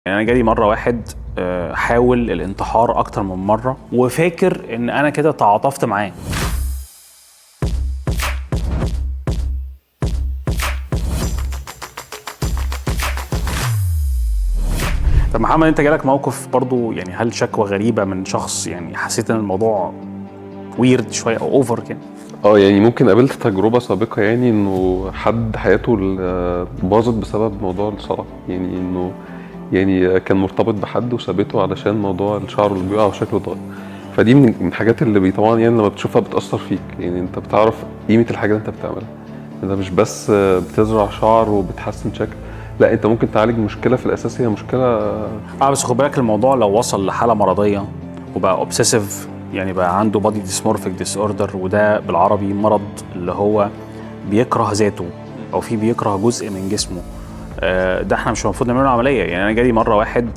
يعني انا جالي مره واحد حاول الانتحار اكتر من مره وفاكر ان انا كده تعاطفت معاه. طب محمد، انت جالك موقف برضو، يعني هل شكوى غريبه من شخص يعني حسيت ان الموضوع ويرد شويه او اوفر كده؟ يعني ممكن قابلت تجربة سابقة، يعني انه حد حياته باظت بسبب موضوع الصلاة. يعني انه يعني كان مرتبط بحد وسابته علشان موضوع الشعر اللي بيقع وشكله اتغير. فدي من الحاجات اللي طبعا يعني لما بتشوفها بتأثر فيك. يعني انت بتعرف قيمة الحاجة اللي انت بتعملها. انت مش بس بتزرع شعر وبتحسن شكل، لا انت ممكن تعالج مشكلة في الأساس هي مشكلة. بس خد بالك الموضوع لو وصل لحاله مرضيه وبقى اوبسيسيف، يعني بقى عنده بادي ديسمورفيك ديس اوردر، وده بالعربي مرض اللي هو بيكره ذاته او في بيكره جزء من جسمه. ده احنا مش المفروض نعمل له عمليه. يعني انا جالي مره واحد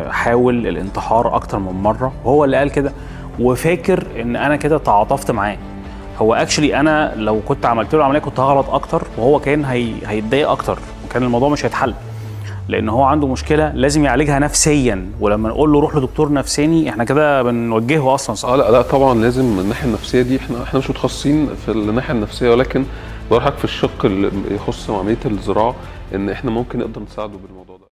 حاول الانتحار اكتر من مره، وهو اللي قال كده وفاكر ان انا كده تعاطفت معاه. هو اكشلي انا لو كنت عملت له عمليه كنت هغلط اكتر، وهو كان هيتضايق اكتر، وكان الموضوع مش هيتحل، لان هو عنده مشكله لازم يعالجها نفسيا. ولما نقول له روح لدكتور نفساني احنا كده بنوجهه اصلا، صح؟ لا طبعا لازم. الناحية النفسية دي احنا مش متخصصين في الناحية النفسية، ولكن بروحك في الشق اللي يخص عملية الزراعة ان احنا ممكن نقدر نساعده بالموضوع ده.